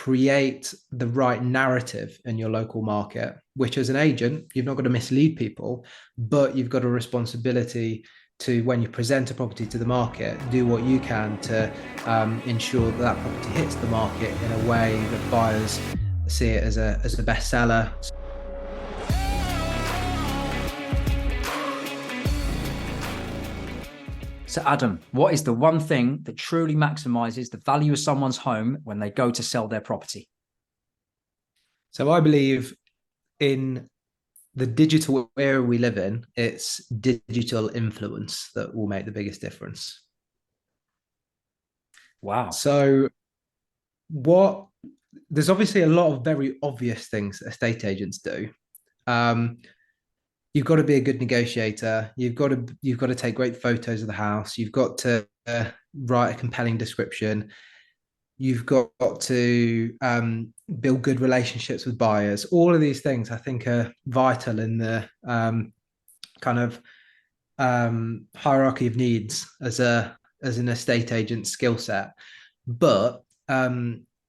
create the right narrative in your local market, which as an agent, you've not got to mislead people, but you've got a responsibility to, when you present a property to the market, do what you can to ensure that that property hits the market in a way that buyers see it as a bestseller. So, Adam, what is the one thing that truly maximizes the value of someone's home when they go to sell their property? So I believe in the digital era we live in, it's digital influence that will make the biggest difference. Wow. So what there's obviously a lot of very obvious things that estate agents do. Um, you've got to be a good negotiator. You've got to take great photos of the house. You've got to write a compelling description. You've got to build good relationships with buyers. All of these things, I think, are vital in the kind of hierarchy of needs as an estate agent skill set. But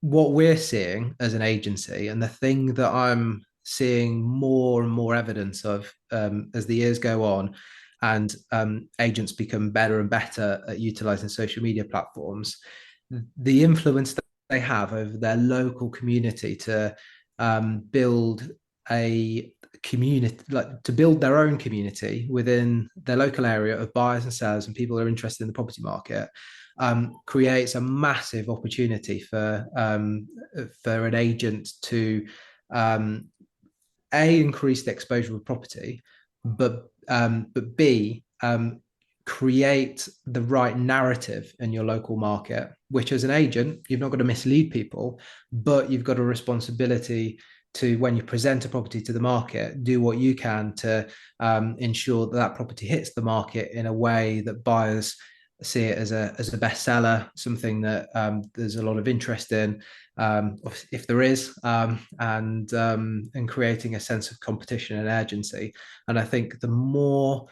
what we're seeing as an agency, and the thing that I'm seeing more and more evidence of as the years go on, and agents become better and better at utilizing social media platforms, the influence that they have over their local community to build a community, like to build their own community within their local area of buyers and sellers and people who are interested in the property market, creates a massive opportunity for an agent to increase the exposure of property, but b create the right narrative in your local market, which as an agent, you've not got to mislead people, but you've got a responsibility to, when you present a property to the market, do what you can to ensure that that property hits the market in a way that buyers see it as a bestseller, something that there's a lot of interest in, if there is, and creating a sense of competition and urgency. And I think the more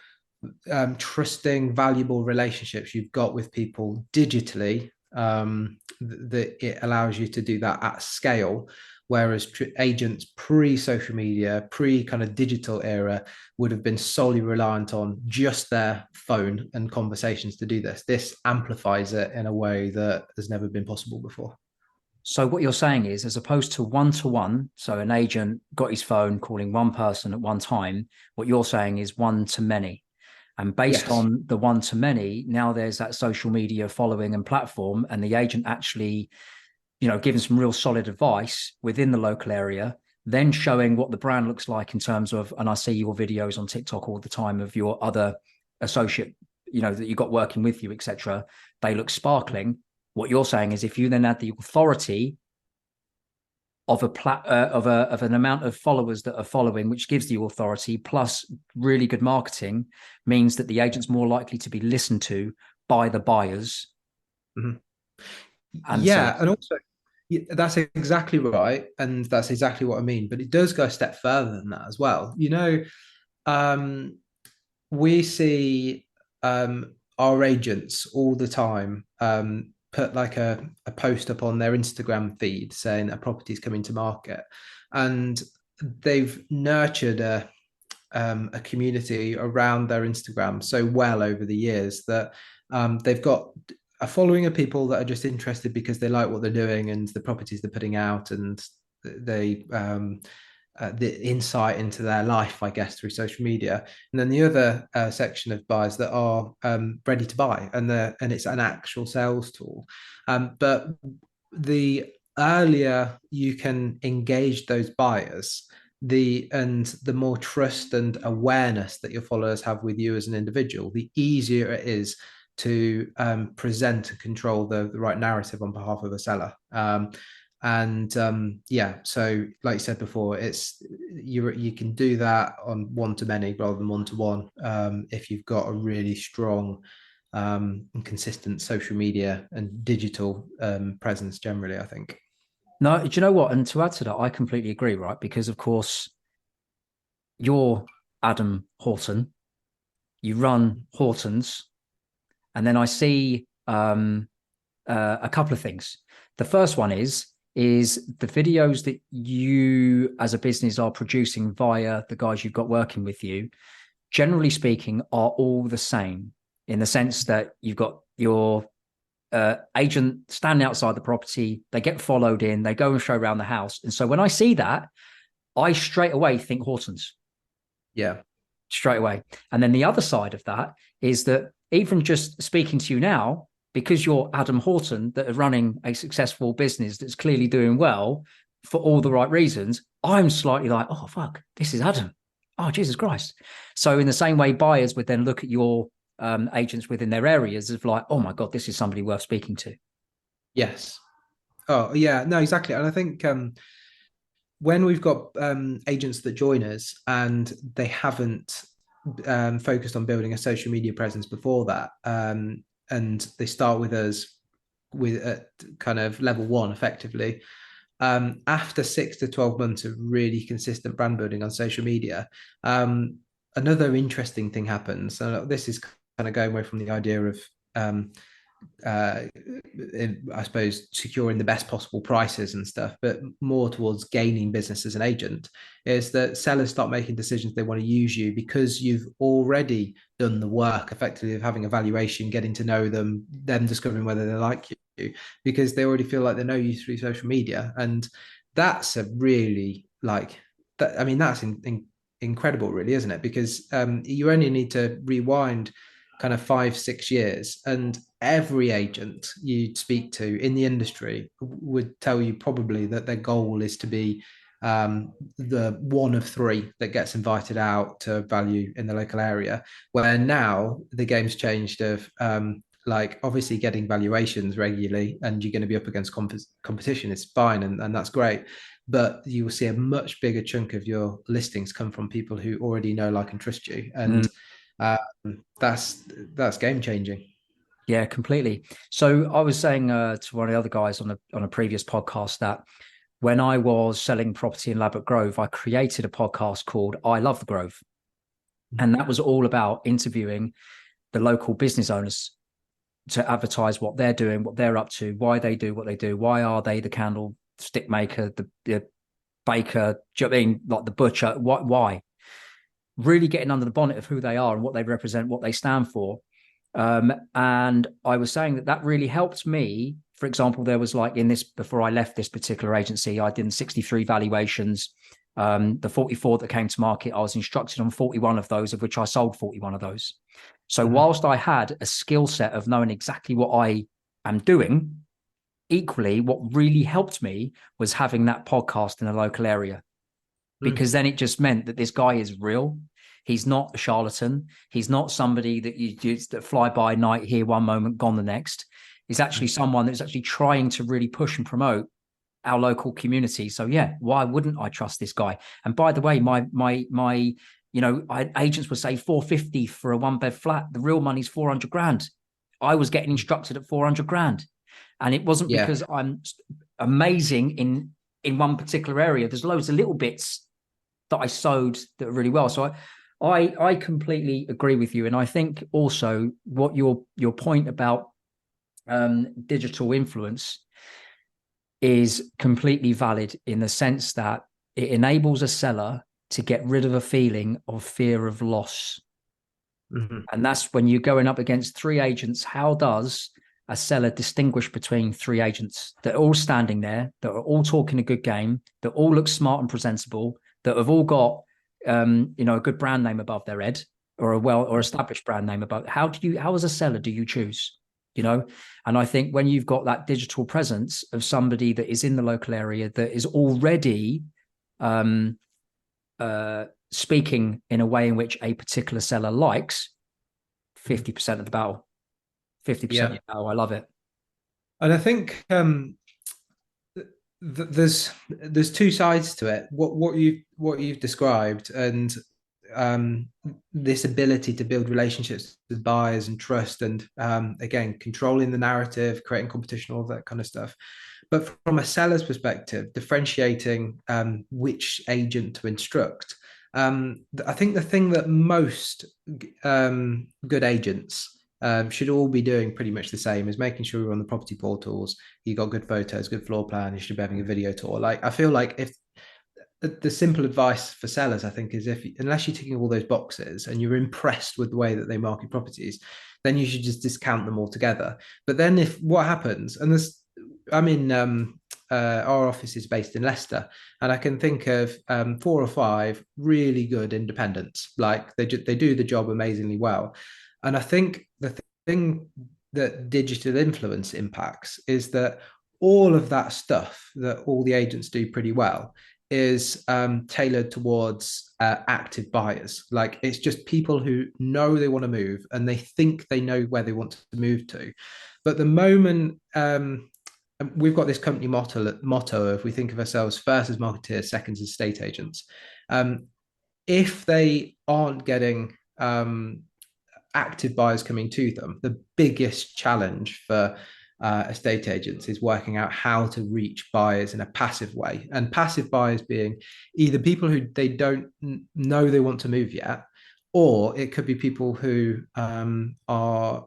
trusting, valuable relationships you've got with people digitally, that it allows you to do that at scale. Whereas agents pre-social media, pre-kind of digital era would have been solely reliant on just their phone and conversations to do this. This amplifies it in a way that has never been possible before. So what you're saying is, as opposed to one-to-one, so an agent got his phone calling one person at one time, what you're saying is one-to-many. And based Yes. on the one-to-many, now there's that social media following and platform, and the agent actually, giving some real solid advice within the local area, then showing what the brand looks like in terms of, and I see your videos on TikTok all the time of your other associate, that you got working with you, etc. They look sparkling. What you're saying is, if you then add the authority of an amount of followers that are following, which gives the authority, plus really good marketing, means that the agent's more likely to be listened to by the buyers. Mm-hmm. And Yeah, sellers. and also that's exactly right, and that's exactly what I mean. But it does go a step further than that as well. Um, we see our agents all the time put like a post up on their Instagram feed saying a property is coming to market, and they've nurtured a community around their Instagram so well over the years that they've got a following of people that are just interested because they like what they're doing and the properties they're putting out, and they the insight into their life, I guess, through social media. And then the other section of buyers that are ready to buy, and it's an actual sales tool. But the earlier you can engage those buyers, the more trust and awareness that your followers have with you as an individual, the easier it is to present and control the right narrative on behalf of a seller. So like you said before, it's you can do that on one to many rather than one to one, if you've got a really strong and consistent social media and digital presence generally, I think. No, do you know what? And to add to that, I completely agree, right? Because of course, you're Adam Horton, you run Hortons, and then I see a couple of things. The first one is is the videos that you as a business are producing via the guys you've got working with you, generally speaking, are all the same, in the sense that you've got your agent standing outside the property, they get followed in, they go and show around the house. And so when I see that, I straight away think Hortons. Yeah. Straight away. And then the other side of that is that even just speaking to you now, because you're Adam Horton, that are running a successful business that's clearly doing well for all the right reasons, I'm slightly like, oh, fuck, this is Adam. Oh, Jesus Christ. So in the same way, buyers would then look at your agents within their areas of like, oh my God, this is somebody worth speaking to. Yes. Oh, yeah. No, exactly. And I think when we've got agents that join us and they haven't focused on building a social media presence before that, and they start with us with at kind of level one effectively, after 6 to 12 months of really consistent brand building on social media, another interesting thing happens. And this is kind of going away from the idea of I suppose securing the best possible prices and stuff, but more towards gaining business as an agent, is that sellers start making decisions they want to use you because you've already done the work effectively of having a valuation, getting to know them discovering whether they like you, because they already feel like they know you through social media. And that's a really like that. I mean, that's incredible, really, isn't it? Because you only need to rewind kind of 5-6 years, and every agent you speak to in the industry would tell you probably that their goal is to be the one of three that gets invited out to value in the local area. Where now the game's changed of like obviously getting valuations regularly, and you're going to be up against competition. It's fine, and that's great. But you will see a much bigger chunk of your listings come from people who already know, like, and trust you. And that's game changing. Yeah, completely. So I was saying to one of the other guys on a previous podcast that when I was selling property in Ladbroke Grove, I created a podcast called I Love the Grove. And that was all about interviewing the local business owners to advertise what they're doing, what they're up to, why they do what they do, why are they the candlestick maker, the baker, do you know what I mean? Like the butcher, why? Really getting under the bonnet of who they are and what they represent, what they stand for. And I was saying that really helped me. For example, there was like in this, before I left this particular agency, I did 63 valuations. The 44 that came to market, I was instructed on 41 of those, of which I sold 41 of those. So whilst I had a skill set of knowing exactly what I am doing, equally, what really helped me was having that podcast in a local area, because then it just meant that this guy is real. He's not a charlatan. He's not somebody that you just that fly by night here one moment, gone the next. He's actually someone that's actually trying to really push and promote our local community. So yeah, why wouldn't I trust this guy? And by the way, my agents would say 450 for a 1-bed flat. The real money's 400 grand. I was getting instructed at 400 grand. And it wasn't because I'm amazing in one particular area. There's loads of little bits that I sewed that are really well. So I completely agree with you. And I think also what your point about digital influence is completely valid, in the sense that it enables a seller to get rid of a feeling of fear of loss. And that's when you're going up against three agents. How does a seller distinguish between three agents that are all standing there, that are all talking a good game, that all look smart and presentable, that have all got a good brand name above their head, or established brand name above? How as a seller do you choose? And I think when you've got that digital presence of somebody that is in the local area that is already speaking in a way in which a particular seller likes, 50% of the battle. 50% of the battle. I love it. And I think there's two sides to it. What you've described, and this ability to build relationships with buyers and trust, and again, controlling the narrative, creating competition, all that kind of stuff. But from a seller's perspective, differentiating which agent to instruct, I think the thing that most good agents should all be doing pretty much the same as making sure you're on the property portals, you got good photos, good floor plan, you should be having a video tour. Like I feel like if the simple advice for sellers, I think, is if unless you're ticking all those boxes and you're impressed with the way that they market properties, then you should just discount them altogether. But then if what happens, and there's, I'm in our office is based in Leicester, and I can think of 4 or 5 really good independents. Like they do the job amazingly well, and I think the thing that digital influence impacts is that all of that stuff that all the agents do pretty well is tailored towards active buyers. Like it's just people who know they want to move and they think they know where they want to move to. But the moment we've got this company motto of we think of ourselves first as marketeers, second as estate agents. If they aren't getting active buyers coming to them, the biggest challenge for estate agents is working out how to reach buyers in a passive way. And passive buyers being either people who they don't know they want to move yet, or it could be people who are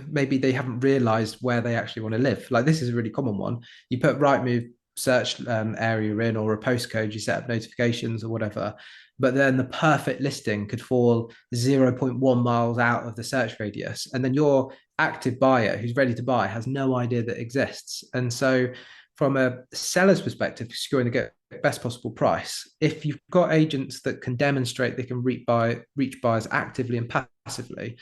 maybe they haven't realized where they actually want to live. Like this is a really common one. You put Rightmove search area in or a postcode, you set up notifications or whatever, but then the perfect listing could fall 0 0.1 miles out of the search radius, and then your active buyer who's ready to buy has no idea that exists. And so from a seller's perspective, securing the best possible price, if you've got agents that can demonstrate they can reach buyers actively and passively,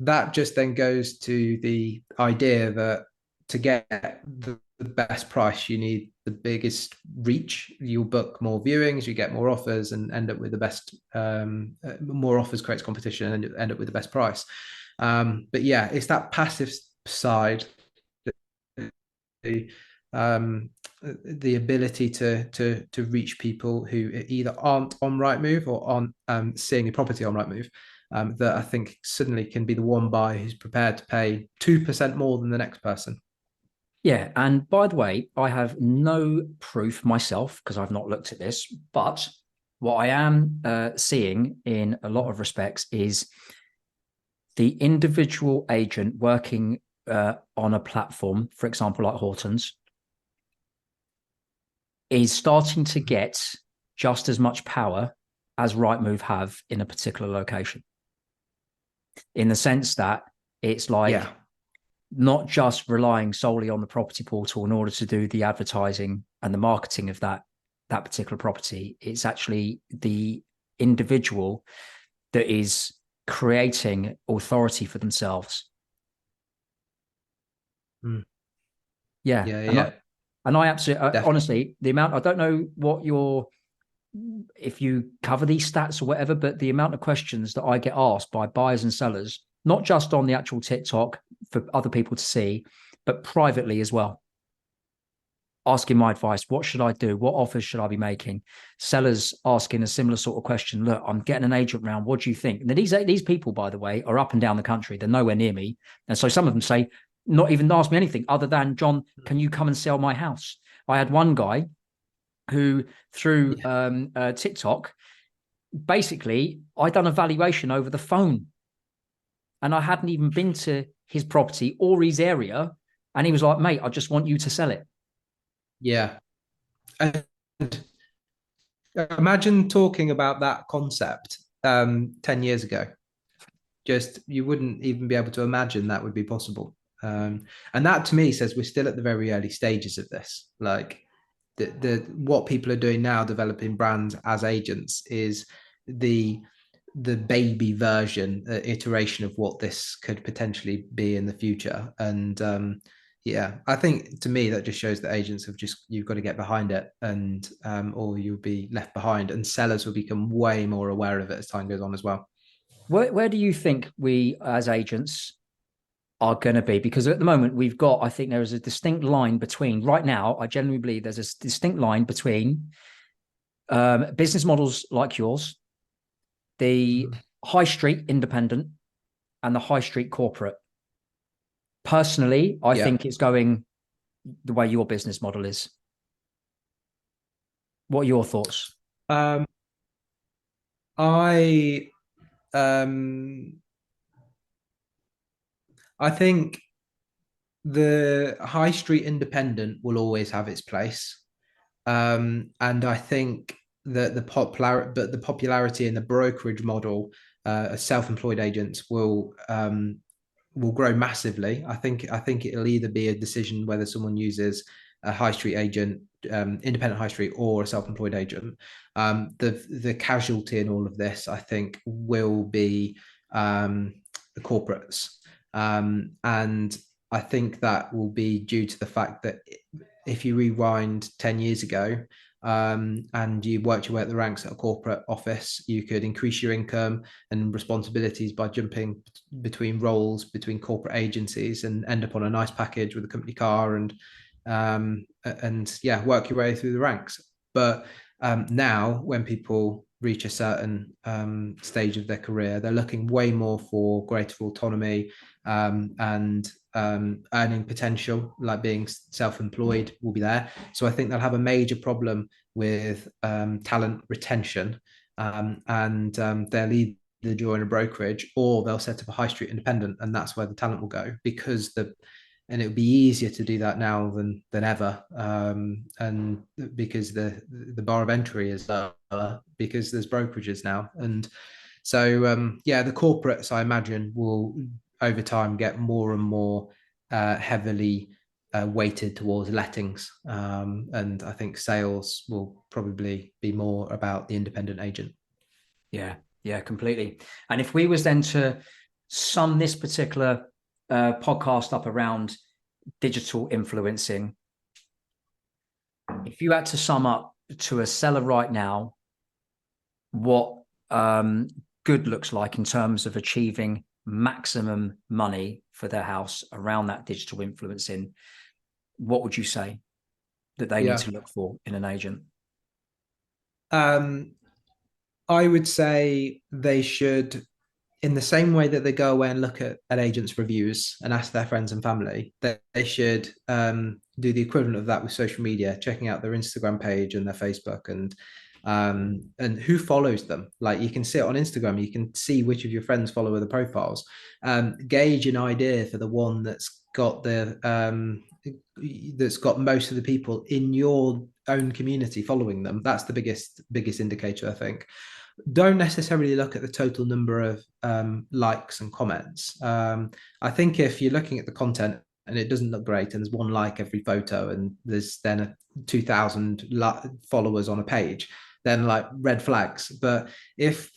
that just then goes to the idea that to get the best price, you need the biggest reach. You'll book more viewings, you get more offers, and end up with the best. More offers creates competition, and end up with the best price. But yeah, it's that passive side, the the ability to reach people who either aren't on Rightmove or aren't seeing a property on Rightmove. That I think suddenly can be the one buyer who's prepared to pay 2% more than the next person. Yeah, and by the way, I have no proof myself because I've not looked at this, but what I am seeing in a lot of respects is the individual agent working on a platform, for example, like Horton's, is starting to get just as much power as Rightmove have in a particular location. In the sense that it's like Yeah. not just relying solely on the property portal in order to do the advertising and the marketing of that particular property. It's actually the individual that is creating authority for themselves. Mm. Yeah. Yeah, yeah, And I absolutely, definitely. honestly, the amount, I don't know what if you cover these stats or whatever, but the amount of questions that I get asked by buyers and sellers, not just on the actual TikTok for other people to see, but privately as well, asking my advice. What should I do? What offers should I be making? Sellers asking a similar sort of question. Look, I'm getting an agent round. What do you think? Now, these people, by the way, are up and down the country. They're nowhere near me. And so some of them say, not even ask me anything other than, John, can you come and sell my house? I had one guy who, through TikTok, basically, I'd done a valuation over the phone and I hadn't even been to his property or his area. And he was like, mate, I just want you to sell it. Yeah. And imagine talking about that concept 10 years ago. Just you wouldn't even be able to imagine that would be possible. And that to me says we're still at the very early stages of this. Like the what people are doing now, developing brands as agents, is the baby version, iteration of what this could potentially be in the future. And yeah, I think to me that just shows that agents have just you've got to get behind it, and or you'll be left behind, and sellers will become way more aware of it as time goes on as well. Where do you think we as agents are going to be? Because at the moment we've got, I think there is a distinct line between, right now, I genuinely believe there's a distinct line between business models like yours, the high street independent, and the high street corporate. Personally, I Yeah. think it's going the way your business model is. What are your thoughts? Um, I um I think the high street independent will always have its place. And I think that the popularity in the brokerage model, self-employed agents will grow massively. I think it'll either be a decision whether someone uses a high street agent, independent high street, or a self-employed agent. The casualty in all of this, I think, will be the corporates, and I think that will be due to the fact that if you rewind 10 years ago, and you worked your way up the ranks at a corporate office, you could increase your income and responsibilities by jumping between roles, between corporate agencies, and end up on a nice package with a company car and yeah, work your way through the ranks. But now, when people reach a certain stage of their career, they're looking way more for greater autonomy, and earning potential, like being self-employed, will be there. So I think they'll have a major problem with talent retention, and they'll either join a brokerage or they'll set up a high street independent, and that's where the talent will go, because and it would be easier to do that now than ever, and because the bar of entry is lower because there's brokerages now. And so yeah, the corporates, I imagine, will over time get more and more heavily weighted towards lettings, and I think sales will probably be more about the independent agent. Yeah, completely. And if we was then to sum this particular podcast up around digital influencing, if you had to sum up to a seller right now what good looks like in terms of achieving maximum money for their house around that digital influencing, what would you say that they need to look for in an agent? I would say they should, in the same way that they go away and look at agents' reviews and ask their friends and family, they should do the equivalent of that with social media, checking out their Instagram page and their Facebook, and who follows them. Like, you can see it on Instagram, you can see which of your friends follow other profiles. Gauge an idea for the one that's got most of the people in your own community following them. That's the biggest indicator, I think. Don't necessarily look at the total number of likes and comments. I think if you're looking at the content and it doesn't look great, and there's one like every photo, and there's then 2,000 followers on a page, then like red flags. But if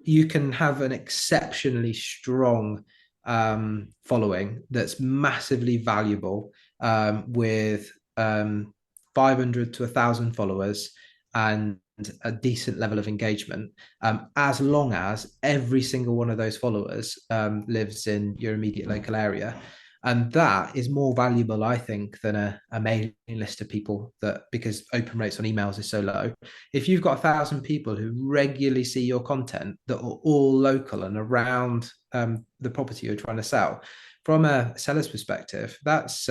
you can have an exceptionally strong following that's massively valuable, with 500 to 1,000 followers and a decent level of engagement, as long as every single one of those followers lives in your immediate local area. And that is more valuable, I think, than a mailing list of people, that because open rates on emails is so low. If you've got 1,000 people who regularly see your content that are all local and around the property you're trying to sell, from a seller's perspective, that's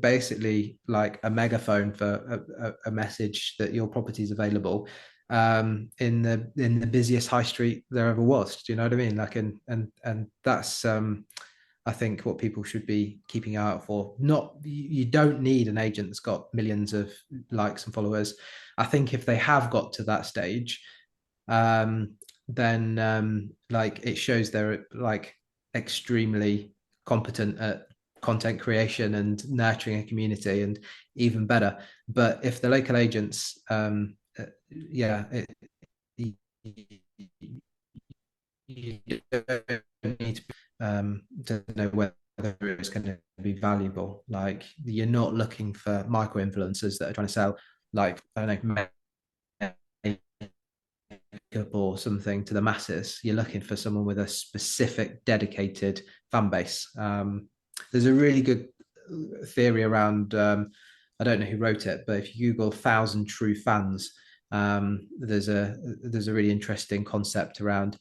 basically like a megaphone for a message that your property is available in the busiest high street there ever was. Do you know what I mean? Like, and that's I think what people should be keeping out for. Not, you don't need an agent that's got millions of likes and followers. I think if they have got to that stage, then like, it shows they're like extremely competent at content creation and nurturing a community, and even better. But if the local agents, yeah, you don't need to know whether it's going to be valuable. Like, you're not looking for micro influencers that are trying to sell, like, I don't know, makeup or something to the masses. You're looking for someone with a specific dedicated fan base. There's a really good theory around, I don't know who wrote it, but if you Google 1,000 true fans, there's a really interesting concept around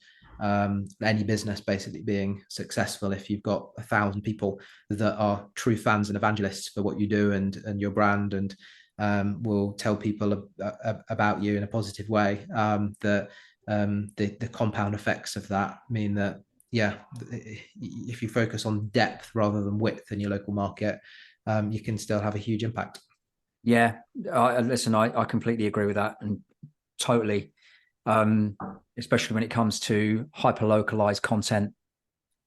any business basically being successful if you've got 1,000 people that are true fans and evangelists for what you do and your brand, and will tell people about you in a positive way. The compound effects of that mean that yeah, if you focus on depth rather than width in your local market, you can still have a huge impact. Yeah, listen, I completely agree with that, and totally, especially when it comes to hyper localized content,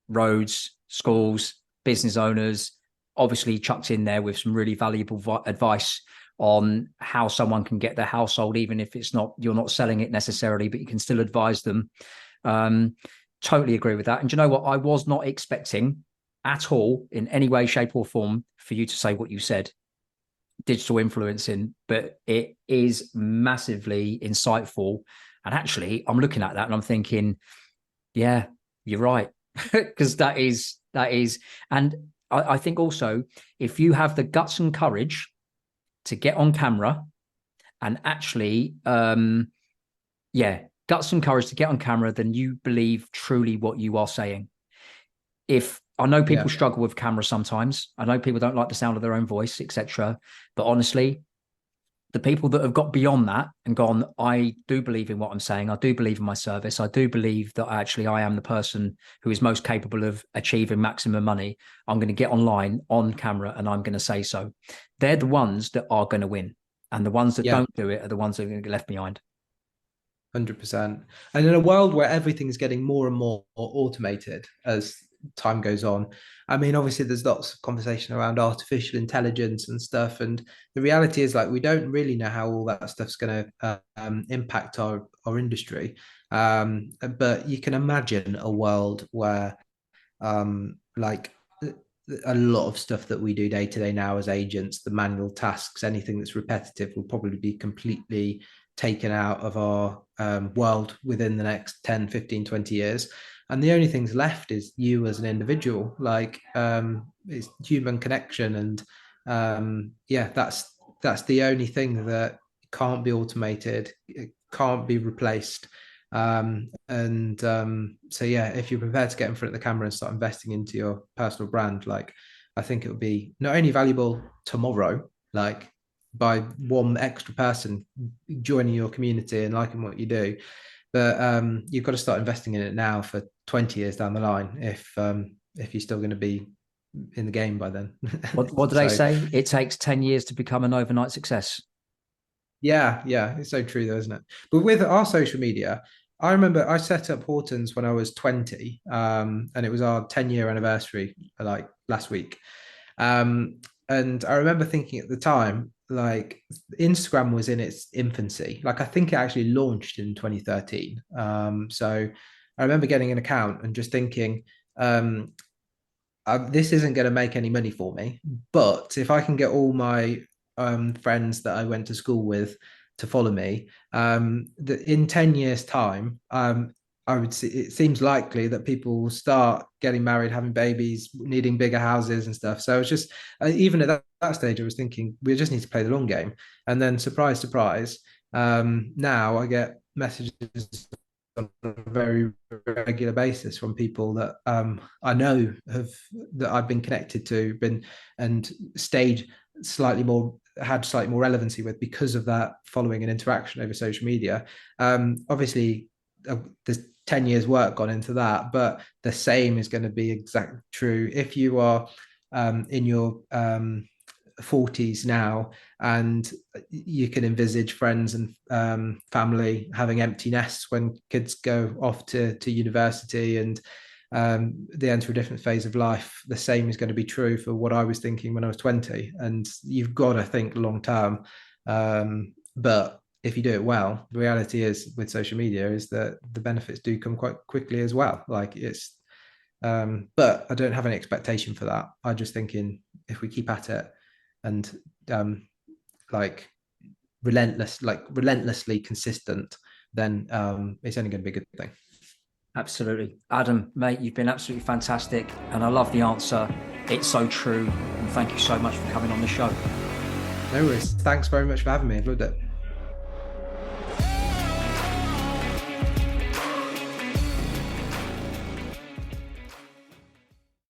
roads, schools, business owners, obviously chucked in there with some really valuable advice on how someone can get their household, even if it's not, you're not selling it necessarily, but you can still advise them. Totally agree with that. And you know what? I was not expecting at all in any way, shape, or form for you to say what you said, digital influencing, but it is massively insightful. And actually, I'm looking at that and I'm thinking, yeah, you're right. Because that is, and I think also, if you have the guts and courage to get on camera and actually, guts and courage to get on camera, then you believe truly what you are saying. If I know people struggle with camera sometimes, I know people don't like the sound of their own voice, etc. But honestly, the people that have got beyond that and gone, I do believe in what I'm saying. I do believe in my service. I do believe that actually I am the person who is most capable of achieving maximum money. I'm going to get online on camera and I'm going to say so. They're the ones that are going to win. And the ones that don't do it are the ones that are going to get left behind. 100%. And in a world where everything is getting more and more automated as time goes on, I mean, obviously there's lots of conversation around artificial intelligence and stuff, and the reality is, like, we don't really know how all that stuff's going to impact our industry, but you can imagine a world where like a lot of stuff that we do day to day now as agents, the manual tasks, anything that's repetitive, will probably be completely taken out of our world within the next 10, 15, 20 years. And the only things left is you as an individual, like it's human connection. And that's the only thing that can't be automated, it can't be replaced. So yeah, if you're prepared to get in front of the camera and start investing into your personal brand, like, I think it would be not only valuable tomorrow, like by one extra person joining your community and liking what you do, but you've got to start investing in it now for 20 years down the line if you're still going to be in the game by then. What do they say? It takes 10 years to become an overnight success. Yeah, it's so true though, isn't it? But with our social media, I remember I set up Horton's when I was 20, and it was our 10-year anniversary, like last week. And I remember thinking at the time, like, Instagram was in its infancy. Like, I think it actually launched in 2013. So I remember getting an account and just thinking, this isn't going to make any money for me, but if I can get all my friends that I went to school with to follow me, in 10 years' time, I would see, it seems likely that people will start getting married, having babies, needing bigger houses and stuff. So it's just, even at that stage, I was thinking we just need to play the long game. And then, surprise, surprise, now I get messages on a very regular basis from people that I know that I've been connected to, been and stayed slightly more had slightly more relevancy with because of that following and interaction over social media. Obviously, there's 10 years work gone into that, but the same is going to be exactly true if you are in your 40s now, and you can envisage friends and family having empty nests when kids go off to university and they enter a different phase of life. The same is going to be true for what I was thinking when I was 20. And you've got to think long term. But if you do it well, the reality is with social media is that the benefits do come quite quickly as well. Like, it's but I don't have any expectation for that. I'm just thinking if we keep at it and like relentlessly consistent, then it's only going to be a good thing. Absolutely. Adam, mate, you've been absolutely fantastic. And I love the answer. It's so true. And thank you so much for coming on the show. No worries. Thanks very much for having me. I've loved it.